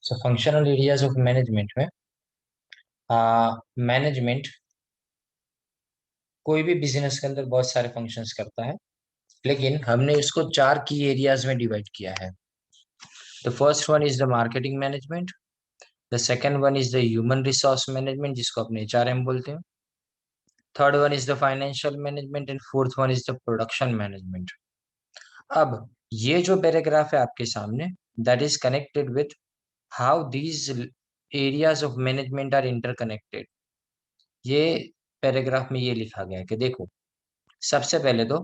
So functional areas of management में management कोई भी बिजनेस के अंदर बहुत सारे फंक्शंस करता है, लेकिन हमने इसको 4 की एरियाज में डिवाइड किया है। The first one is the marketing management, the second one is the human resource management जिसको अपने एचआरएम बोलते हैं, third one is the financial management and fourth one is the production management. अब ये जो पैराग्राफ है आपके सामने, that is connected with how these areas of management are interconnected. ये पैराग्राफ में ये लिखा गया है कि देखो, सबसे पहले तो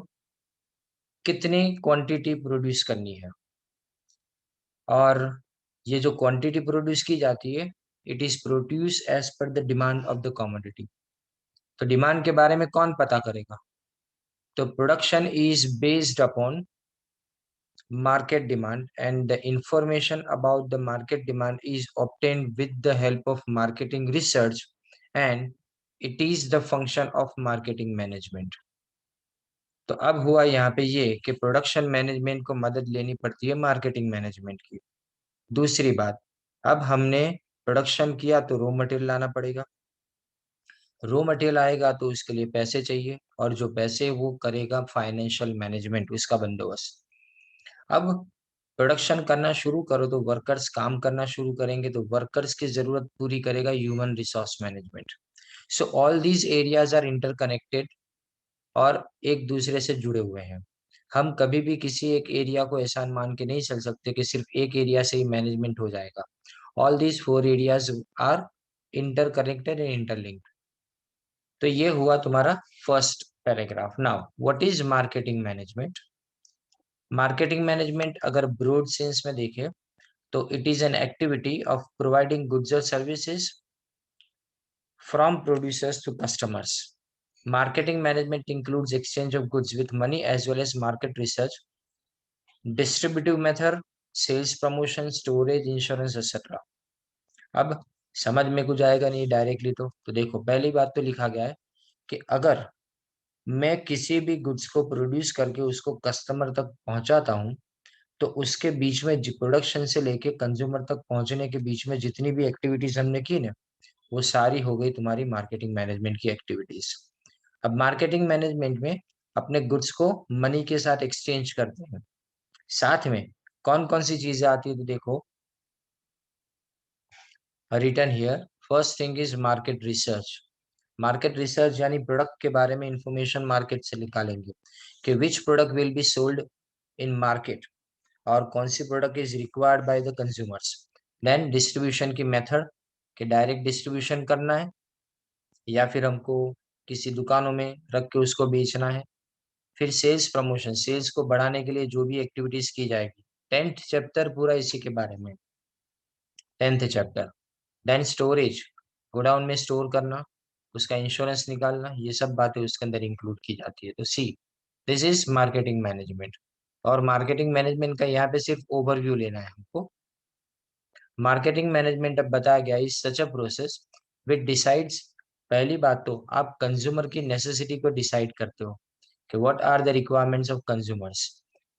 कितनी क्वांटिटी प्रोड्यूस करनी है, और ये जो क्वांटिटी प्रोड्यूस की जाती है, it is produce as per the demand of the commodity. तो डिमांड के बारे में कौन पता करेगा? तो production is based upon market demand, and the information about the market demand is obtained with the help of marketing research, and it is the function of marketing management। तो अब हुआ यहाँ पे ये कि प्रोडक्शन मैनेजमेंट को मदद लेनी पड़ती है मार्केटिंग मैनेजमेंट की। दूसरी बात, अब हमने प्रोडक्शन किया तो रॉ मटेरियल लाना पड़ेगा, रॉ मटेरियल आएगा तो उसके लिए पैसे चाहिए, और जो पैसे वो करेगा फाइनेंशियल मैनेजमेंट, उसका बंदोबस्त। अब प्रोडक्शन करना शुरू करो तो वर्कर्स काम करना शुरू करेंगे, तो वर्कर्स की जरूरत पूरी करेगा human resource management. So all these areas are interconnected और एक दूसरे से जुड़े हुए हैं। हम कभी भी किसी एक एरिया को ऐसा मान के नहीं चल सकते कि सिर्फ एक एरिया से ही मैनेजमेंट हो जाएगा। All these 4 areas are interconnected and interlinked. तो ये हुआ तुम्हारा first paragraph. Now what is marketing management? Marketing management अगर ब्रॉड सेंस में देखें तो it is an activity of providing goods और services from producers to customers. Marketing management includes exchange of goods with money as well as market research, distributive method, sales promotion, storage, insurance etcetera. अब समझ में कुछ आएगा नहीं directly, तो देखो, पहली बात तो लिखा गया है कि अगर मैं किसी भी गुड्स को प्रोड्यूस करके उसको कस्टमर तक पहुंचाता हूं, तो उसके बीच में प्रोडक्शन से लेके कंज्यूमर तक पहुंचने के बीच में जितनी भी एक्टिविटीज हमने की ना, वो सारी हो गई तुम्हारी मार्केटिंग मैनेजमेंट की एक्टिविटीज। अब मार्केटिंग मैनेजमेंट में अपने गुड्स को मनी के साथ एक्सचेंज करते हैं, साथ में कौन कौन सी चीजें आती है, तो देखो, return here, first thing is market research. Market research यानी प्रोडक्ट के बारे में इंफॉर्मेशन मार्केट से निकालेंगे कि which product will be sold in market, और कौन सी product is required by the consumers. Then distribution की मेथड, कि डायरेक्ट डिस्ट्रीब्यूशन करना है या फिर हमको किसी दुकानों में रख के उसको बेचना है। फिर सेल्स प्रमोशन, सेल्स को बढ़ाने के लिए जो भी एक्टिविटीज की जाएगी। 10th चैप्टर पूरा इसी के बारे में, 10th chapter. Then storage, godown में स्टोर करना, उसका इंश्योरेंस निकालना, ये सब बातें उसके अंदर इंक्लूड की जाती है। तो सी, दिस इज मार्केटिंग मैनेजमेंट। और मार्केटिंग मैनेजमेंट का यहाँ पे सिर्फ ओवरव्यू लेना है हमको। मार्केटिंग मैनेजमेंट अब बताया गया is such a process which decides, पहली बात तो आप कंज्यूमर की नेसेसिटी को डिसाइड करते हो कि what are the requirements of consumers.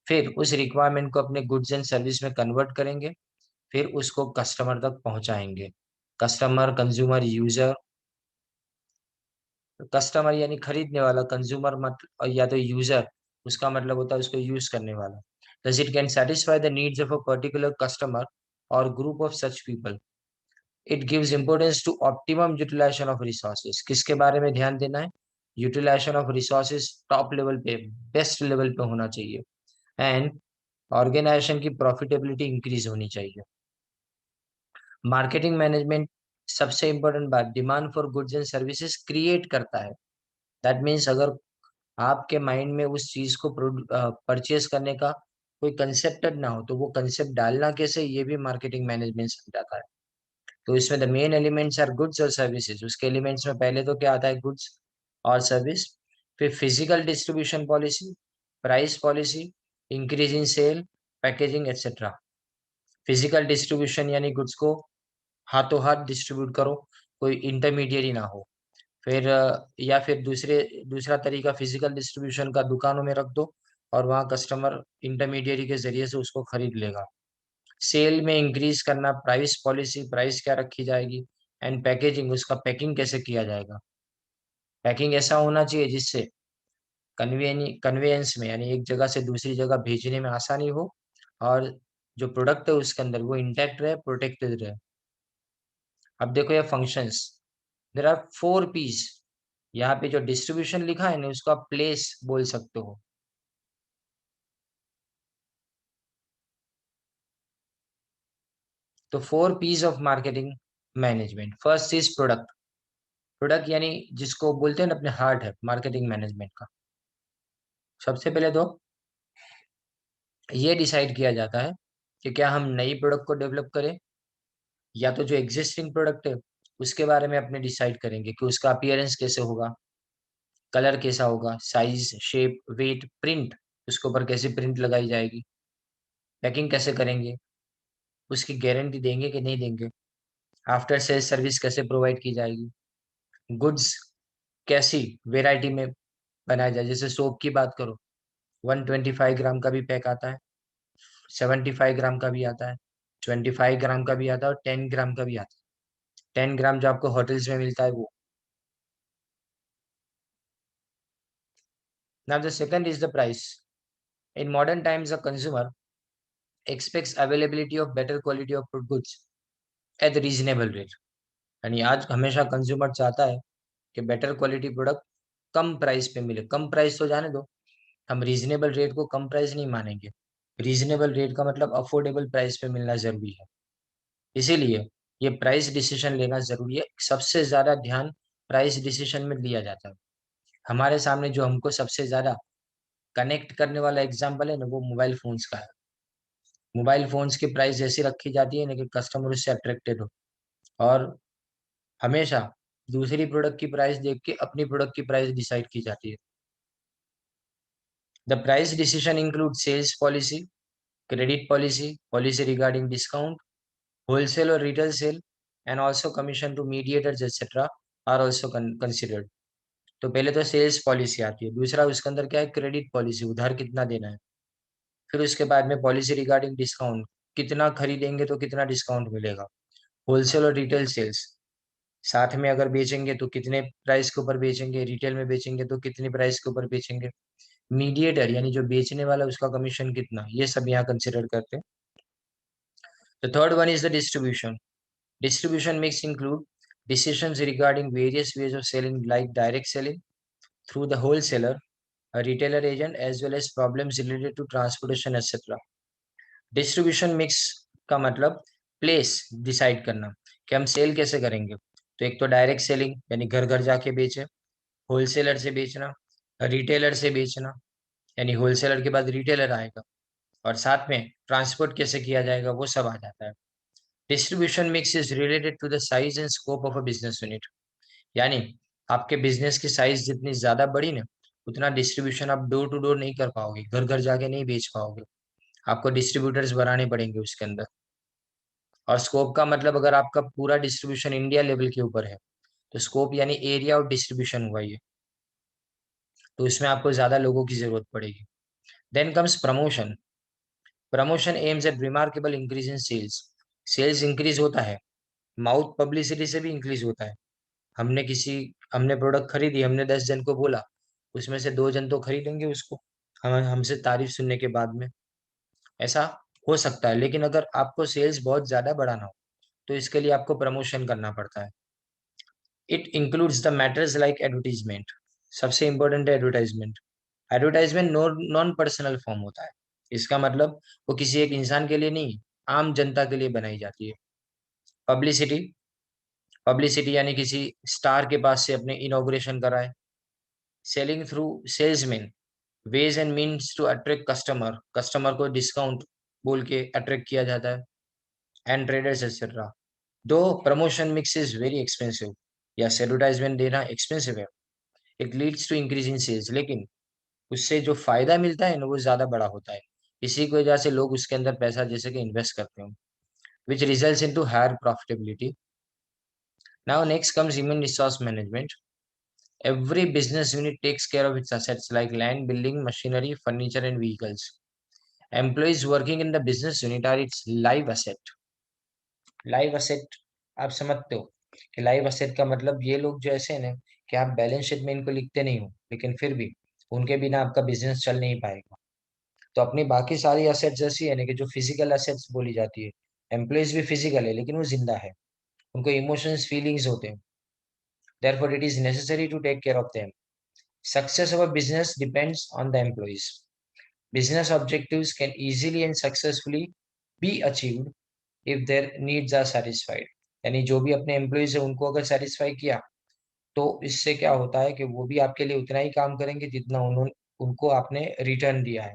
फिर उस रिक्वायरमेंट को अपने गुड्स एंड सर्विस में कन्वर्ट करेंगे, फिर उसको कस्टमर तक पहुंचाएंगे। Customer, consumer, user. कस्टमर यानी खरीदने वाला, कंज्यूमर मत या तो यूजर, उसका मतलब होता है उसको यूज करने वाला। Thus it can satisfy the needs of a particular customer or group of such people. It gives importance to optimum utilization of resources। किसके बारे में ध्यान देना है? Utilisation of resources top level पे, बेस्ट लेवल पे होना चाहिए, एंड ऑर्गेनाइजेशन की प्रॉफिटेबिलिटी इंक्रीज होनी चाहिए। मार्केटिंग मैनेजमेंट, सबसे इंपॉर्टेंट बात, demand for goods and services create करता है। दैट मीन्स अगर आपके माइंड में उस चीज को परचेज करने का कोई कंसेप्ट ना हो, तो वो कंसेप्ट डालना कैसे, ये भी मार्केटिंग मैनेजमेंट समझाता है। तो इसमें the main elements are goods और सर्विसेज। उसके एलिमेंट्स में पहले तो क्या आता है? गुड्स और सर्विस। फिर physical distribution policy, price policy, increase in sale, packaging etcetera. Physical distribution यानी गुड्स को हाथों हाथ डिस्ट्रीब्यूट करो, कोई इंटरमीडिएरी ना हो। फिर या फिर दूसरा तरीका फिजिकल डिस्ट्रीब्यूशन का, दुकानों में रख दो और वहाँ कस्टमर इंटरमीडिएरी के जरिए से उसको खरीद लेगा। सेल में इंक्रीज करना, प्राइस पॉलिसी, प्राइस क्या रखी जाएगी, एंड पैकेजिंग, उसका पैकिंग कैसे किया जाएगा। पैकिंग ऐसा होना चाहिए जिससे कन्वेयंस में यानी एक जगह से दूसरी जगह भेजने में आसानी हो, और जो प्रोडक्ट है उसके अंदर वो इंटैक्ट रहे, प्रोटेक्टेड रहे। अब देखो ये फंक्शंस, देर आर 4 पीस। यहाँ पे जो डिस्ट्रीब्यूशन लिखा है ना उसको आप प्लेस बोल सकते हो। तो 4 piece of marketing management, first is product. Product यानी जिसको बोलते हैं ना अपने हार्ट है मार्केटिंग मैनेजमेंट का। सबसे पहले तो ये डिसाइड किया जाता है कि क्या हम नई प्रोडक्ट को डेवलप करें, या तो जो एग्जिस्टिंग प्रोडक्ट है उसके बारे में अपने डिसाइड करेंगे कि उसका अपीयरेंस कैसे होगा, कलर कैसा होगा, साइज, शेप, वेट, प्रिंट, उसके ऊपर कैसी प्रिंट लगाई जाएगी, पैकिंग कैसे करेंगे, उसकी गारंटी देंगे कि नहीं देंगे, आफ्टर सेल्स सर्विस कैसे प्रोवाइड की जाएगी, गुड्स कैसी वेराइटी में बनाया जाए। जैसे सोप की बात करो, 125 ग्राम का भी पैक आता है, 75 ग्राम का भी आता है, 25 ग्राम का भी आता है, और 10 ग्राम का भी आता है। 10 ग्राम जो आपको होटल्स में मिलता है वो। Now the second is the price. In modern times a consumer expects availability of better quality of goods at reasonable rate। यानी आज हमेशा कंज्यूमर चाहता है कि बेटर क्वालिटी प्रोडक्ट कम प्राइस पे मिले। कम प्राइस तो जाने दो, हम रीजनेबल रेट को कम प्राइस नहीं मानेंगे। रीजनेबल रेट का मतलब अफोर्डेबल प्राइस पे मिलना जरूरी है। इसीलिए ये प्राइस डिसीजन लेना जरूरी है। सबसे ज्यादा ध्यान प्राइस डिसीजन में लिया जाता है। हमारे सामने जो हमको सबसे ज्यादा कनेक्ट करने वाला एग्जाम्पल है ना वो मोबाइल फोन्स का है। मोबाइल फोन्स की प्राइस ऐसी रखी जाती है ना कि कस्टमर उससे अट्रैक्टेड हो, और हमेशा दूसरी प्रोडक्ट की प्राइस देख के अपनी प्रोडक्ट की प्राइस डिसाइड की जाती है। The price decision include sales policy, credit policy, policy regarding discount, wholesale और retail sale, and also commission to mediators etcetera are also considered. तो पहले तो सेल्स पॉलिसी आती है, दूसरा उसके अंदर क्या है, क्रेडिट पॉलिसी, उधार कितना देना है। फिर उसके बाद में पॉलिसी रिगार्डिंग डिस्काउंट, कितना खरीदेंगे तो कितना डिस्काउंट मिलेगा। होलसेल और रिटेल सेल्स, साथ में अगर बेचेंगे तो कितने प्राइस के ऊपर बेचेंगे, रिटेल में बेचेंगे तो कितनी प्राइस के ऊपर बेचेंगे। मीडिएटर यानी जो बेचने वाला उसका कमीशन कितना, ये सब यहाँ कंसिडर करते हैं। The third one is the distribution. Distribution mix include decisions regarding various ways of selling like direct selling through the wholesaler, a retailer agent, as well as problems related to transportation etc. Distribution mix का मतलब place decide करना कि हम cell कैसे करेंगे। तो एक तो डायरेक्ट सेलिंग यानी घर घर जाके बेचे, होलसेलर से बेचना, रिटेलर से बेचना यानी होलसेलर के बाद रिटेलर आएगा, और साथ में ट्रांसपोर्ट कैसे किया जाएगा वो सब आ जाता है। Distribution mix is related to the size and scope of a business unit. यानी आपके बिजनेस की साइज जितनी ज्यादा बड़ी ना, उतना डिस्ट्रीब्यूशन आप डोर टू डोर नहीं कर पाओगे, घर घर जाके नहीं बेच पाओगे। आपको डिस्ट्रीब्यूटर्स बनाने पड़ेंगे उसके अंदर। और स्कोप का मतलब अगर आपका पूरा डिस्ट्रीब्यूशन इंडिया लेवल के ऊपर है तो स्कोप यानी एरिया ऑफ डिस्ट्रीब्यूशन हुआ ये, तो इसमें आपको ज्यादा लोगों की जरूरत पड़ेगी। Then comes promotion. Promotion aims at remarkable increase in sales. Sales increase होता है, माउथ पब्लिसिटी से भी इंक्रीज होता है। हमने किसी हमने प्रोडक्ट खरीदी, हमने 10 जन को बोला, उसमें से 2 जन तो खरीदेंगे उसको, हम हमसे तारीफ सुनने के बाद में। ऐसा हो सकता है, लेकिन अगर आपको सेल्स बहुत ज्यादा बढ़ाना हो तो इसके लिए आपको प्रमोशन करना पड़ता है। It includes the matters like advertisement. सबसे इंपॉर्टेंट है advertisement. Advertisement non personal form होता है। इसका मतलब वो किसी एक इंसान के लिए नहीं, आम जनता के लिए बनाई जाती है। पब्लिसिटी, पब्लिसिटी यानी किसी स्टार के पास से अपने इनॉग्रेशन कराए। Selling through salesman, ways and means to attract customer, customer को डिस्काउंट बोल के अट्रैक्ट किया जाता है। And traders etcetera. दो promotion mix is very expensive, या एडवर्टाइजमेंट देना एक्सपेंसिव है, it leads to increase in sales, लेकिन उससे जो फायदा मिलता है ना वो ज्यादा बड़ा होता है। इसी की वजह से लोग उसके अंदर पैसा जैसे कि इन्वेस्ट करते हैं, which results into higher profitability. Now next comes human resource management. Every business unit takes care of its assets like land, building, machinery, furniture, and vehicles. Employees working in the business unit are its live asset. Live asset आप समझते हो कि live asset का मतलब ये लोग जो ऐसे हैं ना कि आप बैलेंस शीट में इनको लिखते नहीं हो, लेकिन फिर भी उनके बिना आपका बिजनेस चल नहीं पाएगा। तो अपनी बाकी सारी असेट्स जैसी है ना कि जो फिजिकल असेट्स बोली जाती है, एम्प्लॉइज भी फिजिकल है लेकिन वो जिंदा है, उनको इमोशंस फीलिंग्स होते हैं, therefore it is necessary to take care of them. Success of a business depends on the employees. Business objectives can easily and successfully be achieved if their needs are satisfied. यानी जो भी अपने employees है उनको अगर satisfy किया तो इससे क्या होता है कि वो भी आपके लिए उतना ही काम करेंगे जितना उन्होंने उनको आपने रिटर्न दिया है।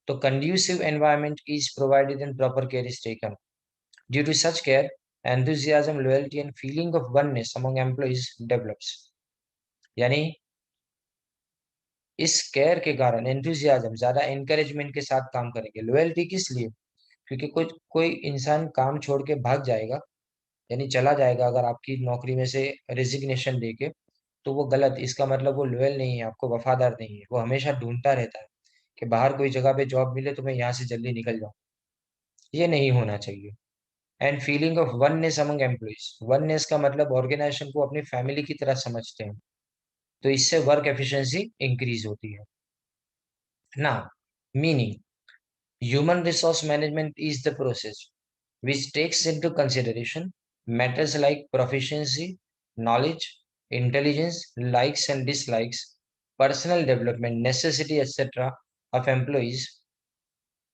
तो conducive environment is provided and proper care is taken. Due to such care, enthusiasm, loyalty and feeling of oneness among employees develops. यानी इस केयर के कारण एंथुसियाज्म, ज्यादा एनकरेजमेंट के साथ काम करेंगे। लॉयल्टी किस लिए? क्योंकि कोई कोई इंसान काम छोड़ के भाग जाएगा, यानी चला जाएगा अगर आपकी नौकरी में से रेजिग्नेशन देके, तो वो गलत, इसका मतलब वो लॉयल नहीं है, आपको वफादार नहीं है। वो हमेशा ढूंढता रहता है कि बाहर कोई जगह पे जॉब मिले तो मैं यहाँ से जल्दी निकल जाऊँ। ये नहीं होना चाहिए। And feeling of oneness among employees, oneness का मतलब ऑर्गेनाइजेशन को अपनी फैमिली की तरह समझते हैं, तो इससे वर्क एफिशिएंसी इंक्रीज होती है ना। Meaning, human resource management is the process which takes into consideration matters like proficiency, knowledge, intelligence, likes and dislikes, personal development, necessity, etc. of employees।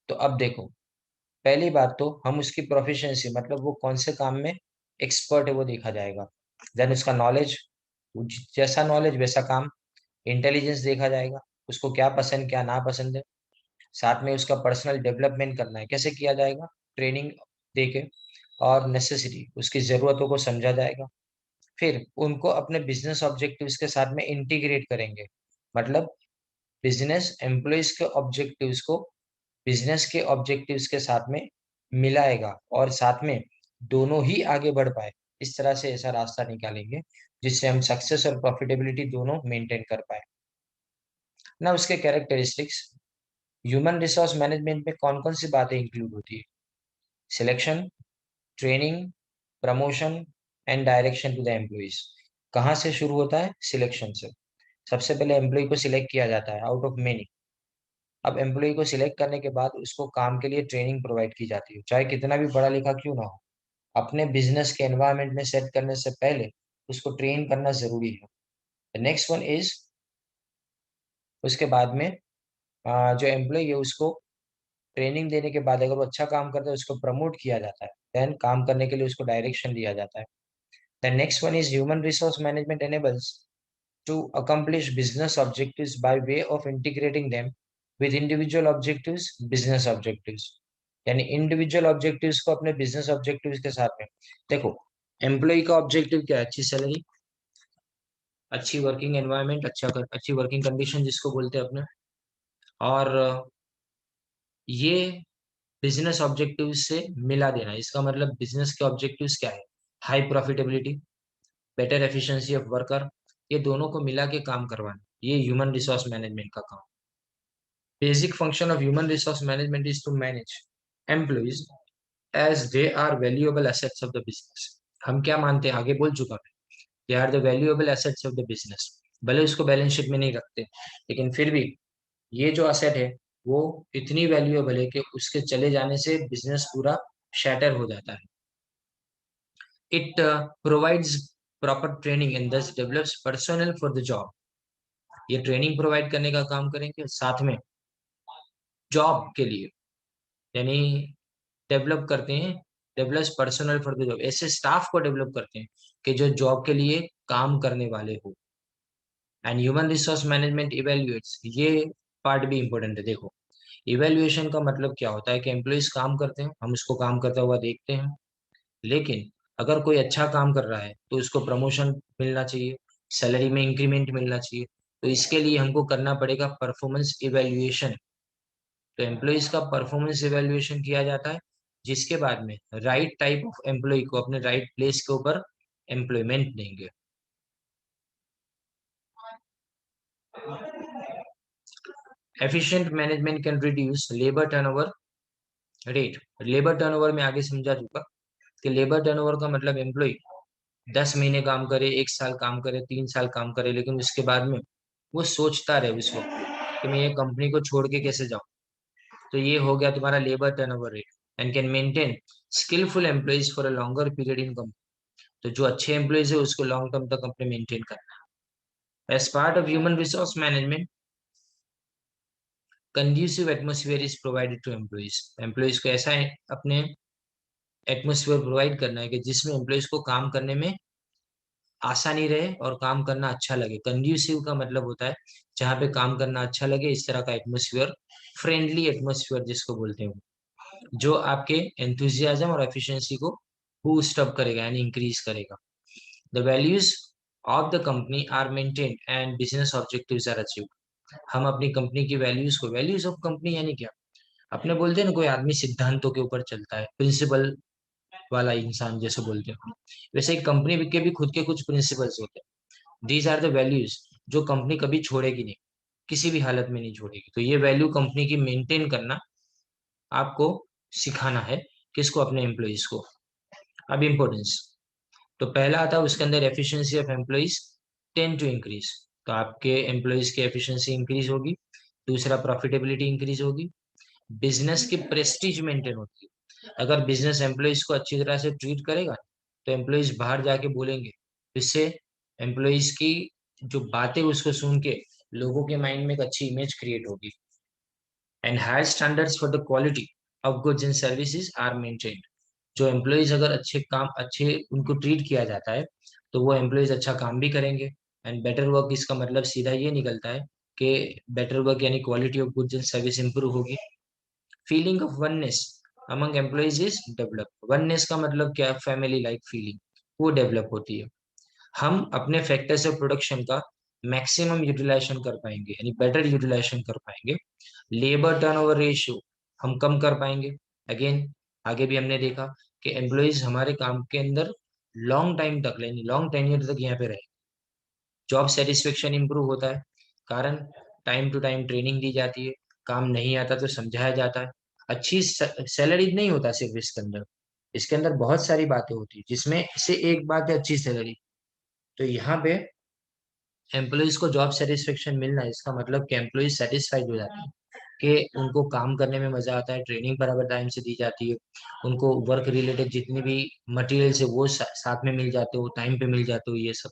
तो अब देखो, पहली बात तो हम उसकी प्रोफिशिएंसी मतलब वो कौन से काम में एक्सपर्ट है वो देखा जाएगा। देन उसका नॉलेज, जैसा नॉलेज वैसा काम। इंटेलिजेंस देखा जाएगा, उसको क्या पसंद क्या ना पसंद है। साथ में उसका पर्सनल डेवलपमेंट करना है, कैसे किया जाएगा? ट्रेनिंग देके। और नेसेसिटी, उसकी ज़रूरतों को समझा जाएगा। फिर उनको अपने बिजनेस ऑब्जेक्टिव्स के साथ में इंटीग्रेट करेंगे, मतलब बिजनेस एम्प्लॉइज के ऑब्जेक्टिव्स को बिजनेस के ऑब्जेक्टिव्स के साथ में मिलाएगा और साथ में दोनों ही आगे बढ़ पाए। इस तरह से ऐसा रास्ता निकालेंगे जिससे हम सक्सेस और प्रॉफिटेबिलिटी दोनों मेंटेन कर पाए ना। उसके कैरेक्टरिस्टिक्स, ह्यूमन रिसोर्स मैनेजमेंट में कौन कौन सी बातें इंक्लूड होती है? Selection, training, promotion and direction to the employees. कहाँ से शुरू होता है? सिलेक्शन से। सबसे पहले एम्प्लॉय को सिलेक्ट किया जाता है आउट ऑफ मेनी। अब एम्प्लॉय को सिलेक्ट करने के बाद उसको काम के लिए ट्रेनिंग प्रोवाइड की जाती है, चाहे कितना भी पढ़ा लिखा क्यों ना हो। अपने बिजनेस के एनवायरनमेंट में सेट करने से पहले उसको ट्रेन करना जरूरी है। नेक्स्ट वन इज, उसके बाद में जो एम्प्लॉय है उसको ट्रेनिंग देने के बाद अगर वो अच्छा काम करता है उसको प्रमोट किया जाता है। देन काम करने के लिए उसको डायरेक्शन दिया जाता है। The next one is, human resource management enables to accomplish business objectives by way of integrating them with individual objectives, business objectives। यानी इंडिविजुअल ऑब्जेक्टिव्स को अपने बिजनेस ऑब्जेक्टिव्स के साथ में। देखो, एम्प्लॉय का ऑब्जेक्टिव क्या है? अच्छी सैलरी, अच्छी वर्किंग एनवायरनमेंट, अच्छी वर्किंग कंडीशन जिसको बोलते हैं अपने। और ये बिजनेस ऑब्जेक्टिव्स से मिला देना, इसका मतलब बिजनेस के ऑब्जेक्टिव्स क्या है? High profitability, better efficiency of worker, ये दोनों को मिला के काम करवाना, ये ह्यूमन रिसोर्स मैनेजमेंट का काम। Basic function of human resource management is to manage employees as they are valuable assets of the business. हम क्या मानते हैं? आगे बोल चुका मैं, they are the valuable assets of the business. भले उसको बैलेंस शीट में नहीं रखते, लेकिन फिर भी ये जो असेट है वो इतनी वैल्यूएबल है कि उसके चले जाने से बिजनेस पूरा शैटर हो जाता है। It provides proper training and thus develops personal for the job. ये ट्रेनिंग प्रोवाइड करने का काम करेंगे, साथ में जॉब के लिए, यानी डेवलप करते हैं, develops personal for the job, ऐसे स्टाफ को डेवलप करते हैं कि जो जॉब के लिए काम करने वाले हो। And human resource management evaluates, ये पार्ट भी इंपॉर्टेंट है। देखो, इवेल्युएशन का मतलब क्या होता है कि एम्प्लॉइज काम करते हैं, हम उसको काम करता हुआ देखते हैं, लेकिन अगर कोई अच्छा काम कर रहा है तो उसको प्रमोशन मिलना चाहिए, सैलरी में इंक्रीमेंट मिलना चाहिए। तो इसके लिए हमको करना पड़ेगा परफॉर्मेंस इवेल्युएशन। तो एम्प्लॉइज का परफॉर्मेंस इवेल्युएशन किया जाता है, जिसके बाद में राइट टाइप ऑफ एम्प्लॉय को अपने राइट प्लेस के ऊपर एम्प्लॉयमेंट देंगे। Efficient management can reduce labour turnover rate. Labour turnover में आगे समझा चुका कि लेबर टर्नओवर का मतलब एम्प्लॉय 10 महीने काम करे, 1 साल काम करे, 3 साल काम करे, लेकिन उसके बाद में वो सोचता रहे उस वक्त कि मैं ये कंपनी को छोड़ के कैसे जाऊं। तो ये हो गया तुम्हारा labour turnover rate. And can maintain skilful employees for a longer period in company. तो जो अच्छे एम्प्लॉइज है उसको लॉन्ग टर्म तक अपने मेंटेन करना है। As part of human resource management, conducive atmosphere is provided to employees. Employees को ऐसा है अपने एटमोसफियर प्रोवाइड करना है कि जिसमें एम्प्लॉइज को काम करने में आसानी रहे और काम करना अच्छा लगे। कंड्यूसिव का मतलब होता है जहाँ पे काम करना अच्छा लगे, इस तरह का एटमोसफियर, फ्रेंडली एटमोसफियर जिसको बोलते हैं, जो आपके एंथुजियाज्म और एफिशिएंसी को बूस्ट अप करेगा यानी इंक्रीज करेगा। The values of the company are maintained and business objectives are achieved. हम अपनी कंपनी की वैल्यूज को, वैल्यूज ऑफ कंपनी यानी क्या, अपने बोलते हैं ना कोई आदमी सिद्धांतों के ऊपर चलता है, प्रिंसिपल वाला इंसान जैसे बोलते हैं, वैसे एक कंपनी के भी खुद के कुछ प्रिंसिपल्स होते हैं। दीज आर द वैल्यूज जो कंपनी कभी छोड़ेगी नहीं, किसी भी हालत में नहीं छोड़ेगी। तो ये वैल्यू कंपनी की मेंटेन करना आपको सिखाना है, किसको, अपने एम्प्लॉइज को। अब इम्पोर्टेंस, तो पहला आता है उसके अंदर efficiency of employees tend to increase. तो आपके एम्प्लॉइज की एफिशिएंसी इंक्रीज होगी। दूसरा, प्रॉफिटेबिलिटी इंक्रीज होगी। बिजनेस की प्रेस्टीज मेंटेन होती है। अगर बिजनेस एम्प्लॉइज को अच्छी तरह से ट्रीट करेगा तो एम्प्लॉइज बाहर जाके बोलेंगे, इससे एम्प्लॉइज की जो बातें उसको सुन के लोगों के माइंड में एक अच्छी इमेज क्रिएट होगी। And higher standards for the quality of goods and services are maintained. जो एम्प्लॉइज अगर अच्छे काम, अच्छे उनको ट्रीट किया जाता है तो वो एम्प्लॉइज अच्छा काम भी करेंगे। एंड बेटर वर्क, इसका मतलब सीधा ये निकलता है कि बेटर वर्क यानी quality of goods and service improve होगी। Feeling of oneness among employees is develop. Oneness का मतलब क्या है, फैमिली लाइक फीलिंग, वो डेवलप होती है। हम अपने फैक्टर्स ऑफ प्रोडक्शन का मैक्सिमम यूटिलाइजेशन कर पाएंगे यानी बेटर यूटिलाइजेशन कर पाएंगे। लेबर टर्नओवर रेशियो हम कम कर पाएंगे। अगेन, आगे भी हमने देखा कि एम्प्लॉइज हमारे काम के अंदर लॉन्ग टाइम तक, यानी लॉन्ग टेन्योर तक यहाँ पे रहे। जॉब सेटिस्फेक्शन इंप्रूव होता है, कारण टाइम टू टाइम ट्रेनिंग दी जाती है, काम नहीं आता तो समझाया जाता है। अच्छी सैलरी नहीं होता सिर्फ इसके अंदर, इसके अंदर बहुत सारी बातें होती है जिसमें से एक बात है अच्छी सैलरी। तो यहाँ पे एम्प्लॉइज को जॉब सेटिस्फेक्शन मिलना, इसका मतलब कि एम्प्लॉइज सेटिस्फाइड हो जाते हैं कि उनको काम करने में मजा आता है, ट्रेनिंग बराबर टाइम से दी जाती है, उनको वर्क रिलेटेड जितनी भी मटेरियल्स है वो साथ में मिल जाते हो, टाइम पे मिल जाते हो, ये सब।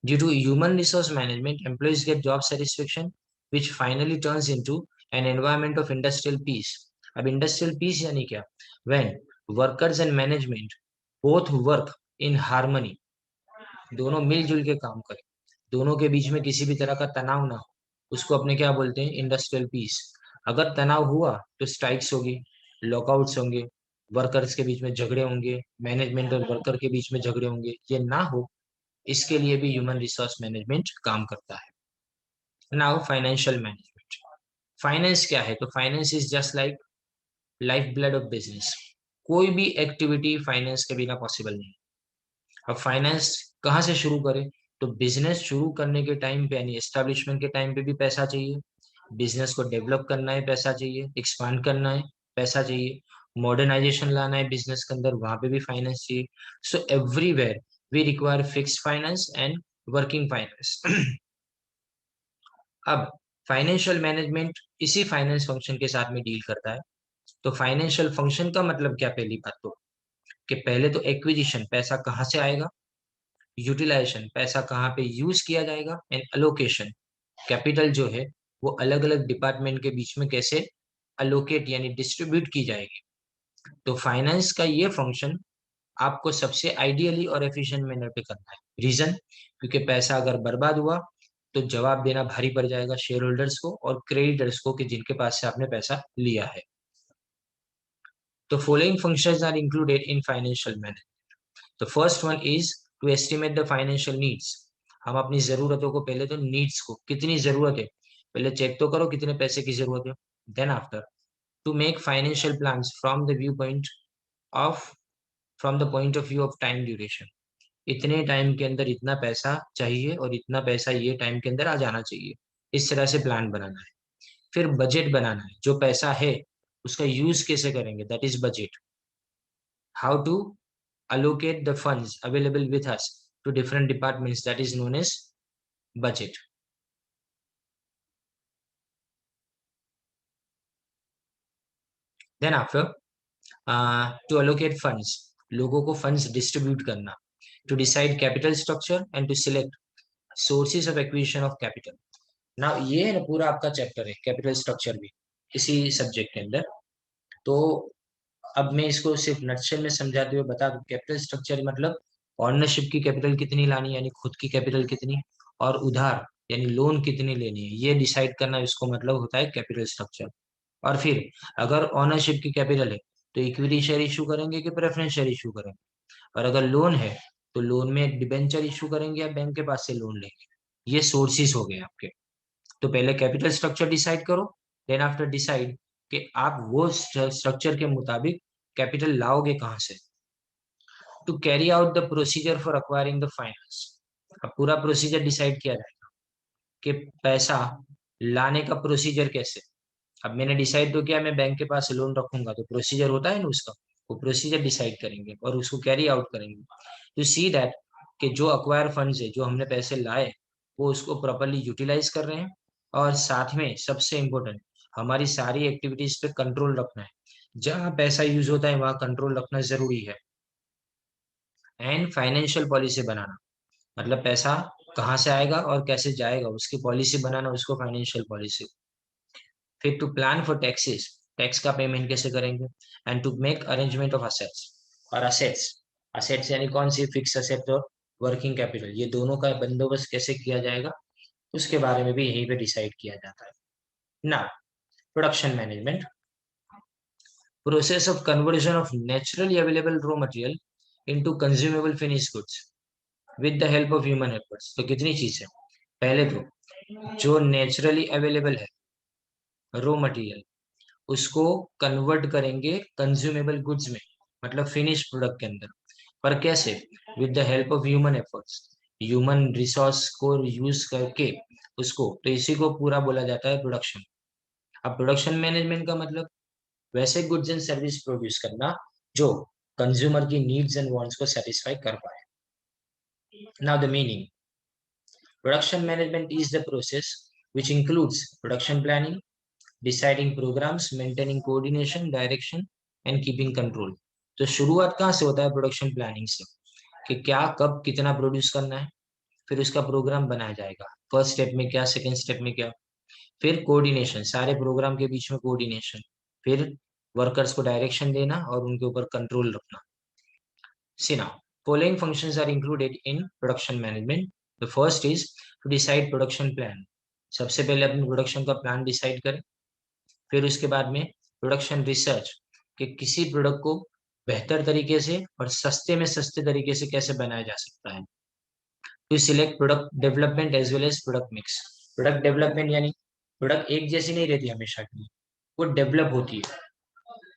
Due to human resource management, employees get job satisfaction, which finally turns into an environment of industrial peace. अब industrial peace यानी क्या? When workers and management both work in harmony, दोनों मिलजुल के काम करें, दोनों के बीच में किसी भी तरह का तनाव ना हो, उसको अपने क्या बोलते हैं, इंडस्ट्रियल पीस। अगर तनाव हुआ तो स्ट्राइक्स होगी, लॉकआउट्स होंगे, वर्कर्स के बीच में झगड़े होंगे, मैनेजमेंट और वर्कर के बीच में झगड़े होंगे, ये ना हो, इसके लिए भी ह्यूमन रिसोर्स मैनेजमेंट काम करता है। Now financial management. फाइनेंस क्या है? तो finance is just like life blood of business. कोई भी एक्टिविटी फाइनेंस के बिना पॉसिबल नहीं। अब फाइनेंस कहाँ से शुरू करें? तो बिजनेस शुरू करने के टाइम पे यानी एस्टेब्लिशमेंट के टाइम पे भी पैसा चाहिए। बिजनेस को डेवलप करना है, पैसा चाहिए। एक्सपांड करना है, पैसा चाहिए। मॉडर्नाइजेशन लाना है बिजनेस के अंदर, वहां पे भी फाइनेंस चाहिए। So everywhere we require fixed finance and working finance. अब फाइनेंशियल मैनेजमेंट इसी फाइनेंस फंक्शन के साथ में डील करता है। तो फाइनेंशियल फंक्शन का मतलब क्या? पहली बात तो कि पहले तो एक्विजिशन, पैसा कहाँ से आएगा, यूटिलाइजेशन, पैसा कहाँ पे यूज किया जाएगा, एंड अलोकेशन, कैपिटल जो है वो अलग अलग डिपार्टमेंट के बीच में कैसे अलोकेट यानी डिस्ट्रीब्यूट की जाएगी। तो फाइनेंस का ये फंक्शन आपको सबसे आइडियली और एफिशिएंट मैनर पे करना है। रीजन, क्योंकि पैसा अगर बर्बाद हुआ तो जवाब देना भारी पड़ जाएगा शेयर होल्डर्स को और क्रेडिटर्स को कि जिनके पास से आपने पैसा लिया है। तो following functions are included in financial management. The first one is to estimate the financial needs. हम अपनी जरूरतों को, पहले तो नीड्स को, कितनी जरूरत है पहले चेक तो करो कितने पैसे की जरूरत है। Then after to make financial plans from the view point of, from the point of view of time duration. इतने टाइम के अंदर इतना पैसा चाहिए और इतना पैसा ये टाइम के अंदर आ जाना चाहिए, इस तरह से प्लान बनाना है। फिर बजट बनाना है, जो पैसा है उसका यूज कैसे करेंगे, that is budget. How to allocate the funds available with us to different departments, that is known as budget. Then after, to allocate funds, लोगों को funds distribute करना, to decide capital structure and to select sources of acquisition of capital. Now ये है ना पूरा आपका chapter है capital structure भी इसी सब्जेक्ट के अंदर. तो अब मैं इसको सिर्फ नटशेल में समझाते हुए बता दूं, कैपिटल स्ट्रक्चर मतलब ऑनरशिप की कैपिटल कितनी लानी है, यानी खुद की कैपिटल कितनी, और उधार यानी लोन कितनी लेनी है, ये डिसाइड करना इसको मतलब होता है कैपिटल स्ट्रक्चर. और फिर अगर ऑनरशिप की कैपिटल है तो इक्विटी शेयर इशू करेंगे कि प्रेफरेंस शेयर इशू करेंगे, और अगर लोन है तो लोन में डिबेंचर इशू करेंगे या बैंक के पास से लोन लेंगे. ये सोर्सेस हो गए आपके. तो पहले कैपिटल स्ट्रक्चर डिसाइड करो, देन आफ्टर डिसाइड कि आप वो स्ट्रक्चर के मुताबिक कैपिटल लाओगे कहां से. To carry out the procedure for acquiring the finance. अब पूरा प्रोसीजर डिसाइड किया जाएगा कि पैसा लाने का प्रोसीजर कैसे. अब मैंने डिसाइड तो किया मैं बैंक के पास लोन रखूंगा, तो प्रोसीजर होता है ना उसका, वो प्रोसीजर डिसाइड करेंगे और उसको कैरी आउट करेंगे. टू सी दैट कि जो अक्वायर फंड्स है, जो हमने पैसे लाए, वो उसको प्रॉपरली यूटिलाइज कर रहे हैं. और साथ में सबसे इम्पोर्टेंट, हमारी सारी एक्टिविटीज पे कंट्रोल रखना है. जहाँ पैसा यूज होता है वहां कंट्रोल रखना जरूरी है. एंड फाइनेंशियल पॉलिसी बनाना, मतलब पैसा कहाँ से आएगा और कैसे जाएगा उसकी पॉलिसी बनाना, उसको फाइनेंशियल पॉलिसी. फिर to plan for taxes, tax का पेमेंट कैसे करेंगे. And to make arrangement of assets. और असेट्स, असेट्स यानी कौन सी, फिक्स असेट और वर्किंग कैपिटल, ये दोनों का बंदोबस्त कैसे किया जाएगा उसके बारे में भी यहीं पे डिसाइड किया जाता है. ना production management, process of conversion of naturally available raw material into consumable finish goods with the help of human efforts. तो कितनी चीज है, पहले तो जो नेचुरली अवेलेबल है रॉ मटेरियल, उसको कन्वर्ट करेंगे कंज्यूमेबल गुड्स में, मतलब फिनिश प्रोडक्ट के अंदर. पर कैसे, with the help of human efforts, human resource को यूज करके उसको, तो इसी को पूरा बोला जाता है प्रोडक्शन. अब प्रोडक्शन मैनेजमेंट का मतलब वैसे गुड्स एंड सर्विस प्रोड्यूस करना जो कंज्यूमर की नीड्स एंड वांट्स को सेटिस्फाई कर पाए. Now the meaning, production management is the process which includes production planning, deciding programs, maintaining coordination, direction and keeping control. तो शुरुआत कहाँ से होता है, प्रोडक्शन प्लानिंग से, कि क्या कब कितना प्रोड्यूस करना है, फिर उसका प्रोग्राम बनाया जाएगा, फर्स्ट स्टेप में क्या, सेकंड स्टेप में क्या. फिर कोऑर्डिनेशन, सारे प्रोग्राम के बीच में कोऑर्डिनेशन. फिर वर्कर्स को डायरेक्शन देना और उनके ऊपर कंट्रोल रखना. See now, following functions are included in production management. The first is to decide production plan. सबसे पहले अपने प्रोडक्शन का प्लान डिसाइड करें. फिर उसके बाद में प्रोडक्शन रिसर्च, कि किसी प्रोडक्ट को बेहतर तरीके से और सस्ते में सस्ते तरीके से कैसे बनाया जा सकता है. To select product development as well as product mix. Product development यानी प्रोडक्ट एक जैसी नहीं रहती हमेशा के लिए, वो डेवलप होती है,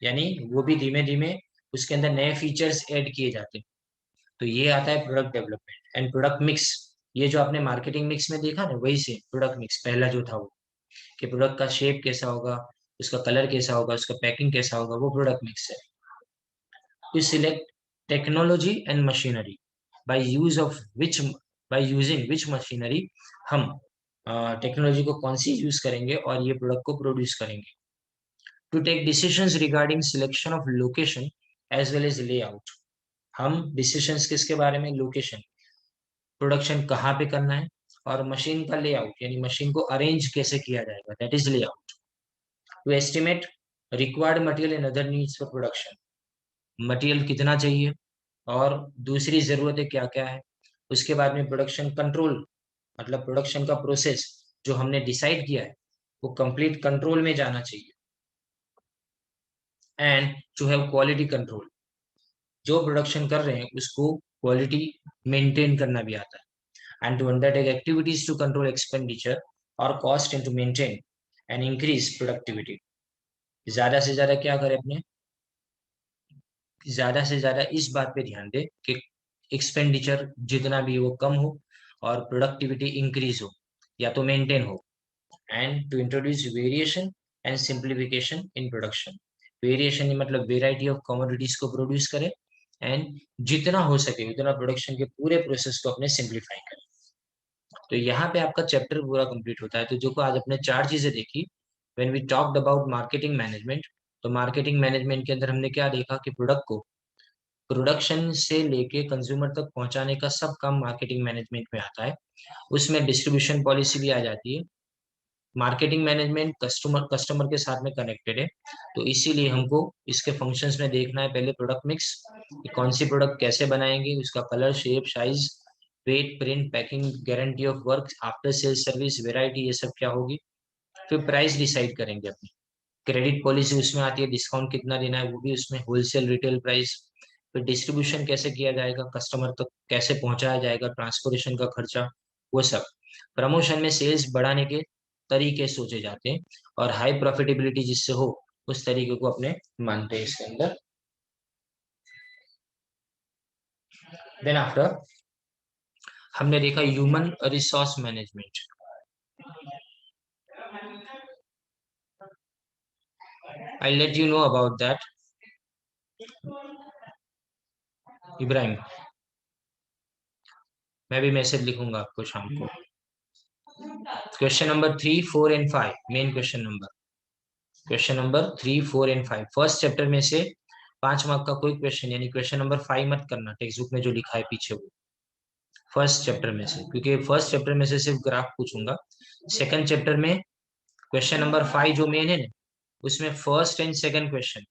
यानी वो भी धीमे धीमे उसके अंदर नए फीचर्स ऐड किए जाते हैं. तो ये आता है product development. And product mix, ये जो आपने मार्केटिंग मिक्स में देखा ना, वही से प्रोडक्ट मिक्स पहला जो था वो, कि प्रोडक्ट का शेप कैसा होगा, उसका कलर कैसा होगा, उसका पैकिंग कैसा होगा, वो प्रोडक्ट मिक्स है. To select technology and machinery, by use of which, by using which machinery, हम टेक्नोलॉजी को कौन सी यूज करेंगे और ये प्रोडक्ट को प्रोड्यूस करेंगे. To take decisions regarding selection of location as well as layout. हम डिसीजंस किसके बारे में, लोकेशन, प्रोडक्शन कहाँ पे करना है, और मशीन का लेआउट यानी मशीन को अरेंज कैसे किया जाएगा, that is layout. To estimate required material and other needs for production, material कितना चाहिए और दूसरी जरूरतें क्या क्या है. उसके बाद में प्रोडक्शन कंट्रोल, मतलब प्रोडक्शन का प्रोसेस जो हमने डिसाइड किया है वो कंप्लीट कंट्रोल में जाना चाहिए. And to have quality control, जो प्रोडक्शन कर रहे हैं उसको क्वालिटी मेंटेन करना भी आता है. And to undertake activities to control expenditure or cost and to maintain and increase productivity. ज्यादा से ज्यादा क्या करें अपने, ज्यादा से ज्यादा इस बात पे ध्यान दें कि एक्सपेंडिचर जितना भी वो कम हो और प्रोडक्टिविटी इंक्रीज हो या तो मेंटेन हो. And to introduce variation and simplification in production. Variation मतलब वेराइटी ऑफ कमोडिटीज को प्रोड्यूस करे, एंड जितना हो सके उतना प्रोडक्शन के पूरे प्रोसेस को अपने सिंप्लीफाई करें। तो यहाँ पे आपका चैप्टर पूरा कंप्लीट होता है। तो जो को आज अपने चार चीजें देखी। When we talked about marketing management, तो मार्केटिंग मैनेजमेंट के अंदर हमने क्या देखा कि प्रोडक्ट को प्रोडक्शन से लेके कंज्यूमर तक पहुंचाने का सब काम मार्केटिंग मैनेजमेंट में आता है। उसमें डिस्ट्रीब्यूशन पॉलिसी भी आ जाती है। मार्केटिंग मैनेजमेंट कस्टमर कस्टमर के साथ में कनेक्टेड है, तो इसीलिए हमको इसके फंक्शंस में देखना है। पहले प्रोडक्ट मिक्स, कौन सी प्रोडक्ट कैसे बनाएंगे, उसका colour, shape, size, weight, print, packing, guarantee of work, after sales service, variety, ये सब क्या होगी। फिर प्राइस डिसाइड करेंगे अपनी, क्रेडिट पॉलिसी उसमें आती है, डिस्काउंट कितना देना है वो भी उसमें, होलसेल रिटेल प्राइस। फिर डिस्ट्रीब्यूशन कैसे किया जाएगा, कस्टमर तक कैसे पहुंचाया जाएगा, ट्रांसपोर्टेशन का खर्चा, वो सब। प्रमोशन में सेल्स बढ़ाने के तरीके सोचे जाते हैं, और हाई प्रॉफिटेबिलिटी जिससे हो उस तरीके को अपने मानते हैं इसके अंदर। देन आफ्टर हमने देखा human resource management. I let you know about that. Ibrahim, मैं भी मैसेज लिखूंगा आपको शाम को। Question number 3, 4 and 5, main question number 3, 4 and 5 first chapter में से 5 मार्क का कोई क्वेश्चन, यानी क्वेश्चन नंबर 5 मत करना टेक्स्ट बुक में जो लिखा है पीछे, वो फर्स्ट चैप्टर में से, क्योंकि फर्स्ट चैप्टर में से सिर्फ ग्राफ पूछूंगा। सेकंड चैप्टर में क्वेश्चन नंबर 5 जो मेन है ना, उसमें first and second question,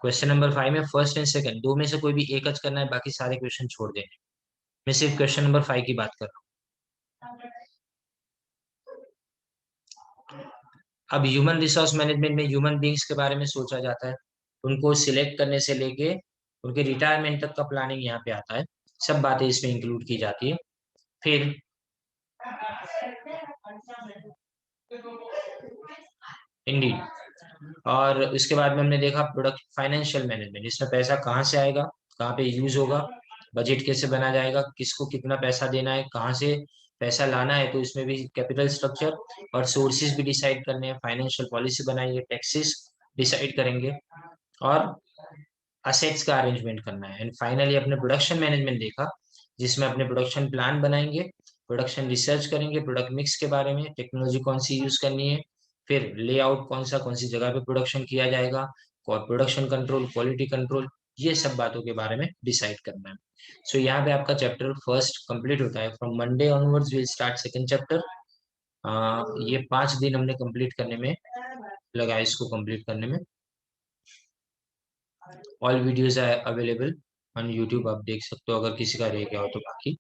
question number 5 में फर्स्ट एंड सेकंड दो में से कोई भी एक करना है, बाकी सारे क्वेश्चन छोड़ देने। मैं सिर्फ क्वेश्चन नंबर 5 की बात कर रहा हूँ। अब ह्यूमन रिसोर्स मैनेजमेंट में ह्यूमन बींग्स के बारे में सोचा जाता है, उनको सिलेक्ट करने से लेके उनके रिटायरमेंट तक का प्लानिंग यहाँ पे आता है, सब बातें इसमें इंक्लूड की जाती है। फिर इंडीड, और उसके बाद में हमने देखा प्रोडक्ट फाइनेंशियल मैनेजमेंट, इसमें पैसा कहाँ से आएगा, कहाँ पे यूज होगा, बजट कैसे बना जाएगा, किसको कितना पैसा देना है, कहाँ से पैसा लाना है, तो इसमें भी कैपिटल स्ट्रक्चर और सोर्सेज भी डिसाइड करने हैं, फाइनेंशियल पॉलिसी बनाएंगे, टैक्सेस डिसाइड करेंगे, और असेट्स का अरेंजमेंट करना है। एंड फाइनली अपने प्रोडक्शन मैनेजमेंट देखा, जिसमें अपने प्रोडक्शन प्लान बनाएंगे, प्रोडक्शन रिसर्च करेंगे, प्रोडक्ट मिक्स के बारे में, टेक्नोलॉजी कौन सी यूज करनी है, फिर लेआउट कौन सी जगह पे प्रोडक्शन किया जाएगा, और प्रोडक्शन कंट्रोल, क्वालिटी कंट्रोल, ये सब बातों के बारे में डिसाइड करना है। सो यहाँ पे आपका चैप्टर फर्स्ट कंप्लीट होता है। From Monday onwards will start second chapter. ये 5 दिन हमने कंप्लीट करने में लगा, इसको कंप्लीट करने में। All videos are available on YouTube, आप देख सकते हो, अगर किसी का रह गया हो तो। बाकी